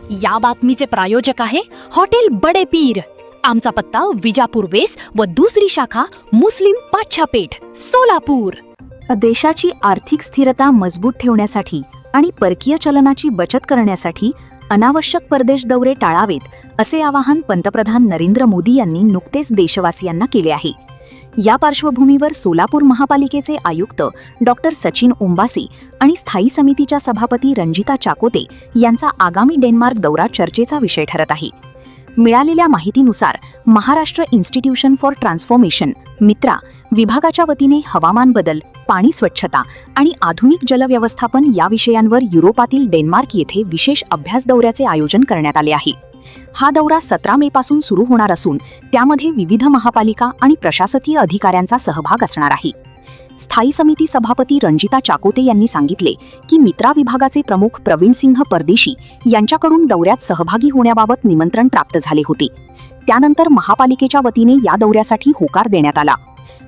या बातमीचे प्रायोजक आहे हॉटेल बडे पीर। आमचा पत्ता विजापूर वेस व दुसरी शाखा मुस्लिम पाच्छापेठ सोलापूर। देशाची आर्थिक स्थिरता मजबूत ठेवण्यासाठी आणि परकीय चलनाची बचत करण्यासाठी अनावश्यक परदेश दौरे टाळावेत असे आवाहन पंतप्रधान नरेंद्र मोदी यांनी नुकतेच देशवासियांना केले आहे। या पार्श्वभूमीवर सोलापूर महापालिकेचे आयुक्त डॉक्टर सचिन ओंबासी आणि स्थायी समितीच्या सभापती रंजिता चाकोते यांचा आगामी डेन्मार्क दौरा चर्चेचा विषय ठरत आहे। मिळालेल्या माहितीनुसार महाराष्ट्र इन्स्टिट्यूशन फॉर ट्रान्सफॉर्मेशन मित्रा विभागाच्या वतीने हवामान बदल, पाणी स्वच्छता आणि आधुनिक जलव्यवस्थापन या विषयांवर युरोपातील डेन्मार्क येथे विशेष अभ्यास दौऱ्याचे आयोजन करण्यात आले आहे। हा दौरा 17 मे पासून सुरू होणार असून त्यामध्ये विविध महापालिका आणि प्रशासकीय अधिकाऱ्यांचा सहभाग असणार आहे। स्थायी समिती सभापती रंजिता चाकोते यांनी सांगितले की मित्रा विभागाचे प्रमुख प्रवीण सिंह परदेशी यांच्याकडून दौऱ्यात सहभागी होण्याबाबत निमंत्रण प्राप्त झाले होते। त्यानंतर महापालिकेच्या वतीने या दौऱ्यासाठी होकार देण्यात आला।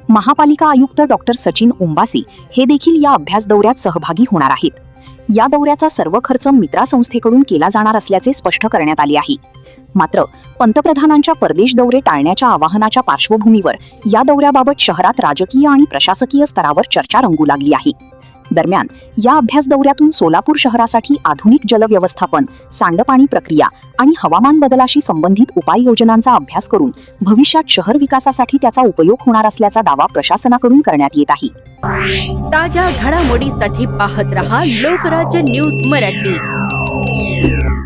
महापालिका आयुक्त डॉक्टर सचिन ओंबासी हे देखील या अभ्यास दौऱ्यात सहभागी होणार आहेत। या दौऱ्याचा सर्व खर्च मित्रा संस्थेकडून केला जाणार असल्याचे स्पष्ट करण्यात आले आहे। मात्र पंतप्रधानांच्या परदेश दौरे टाळण्याच्या आवाहनाच्या पार्श्वभूमीवर या दौऱ्याबाबत शहरात राजकीय आणि प्रशासकीय स्तरावर चर्चा रंगू लागली आहे। दरम्यान या अभ्यास दौऱ्यातून सोलापूर शहरासाठी आधुनिक जलव्यवस्थापन, सांडपाणी प्रक्रिया आणि हवामान बदलाशी संबंधित उपाययोजनांचा अभ्यास करून भविष्यात शहर विकासासाठी त्याचा उपयोग होणार असल्याचा दावा प्रशासनाकडून करण्यात येत आहे। ताज्या घडामोडीसाठी पाहत रहा लोकराज्य न्यूज मराठी।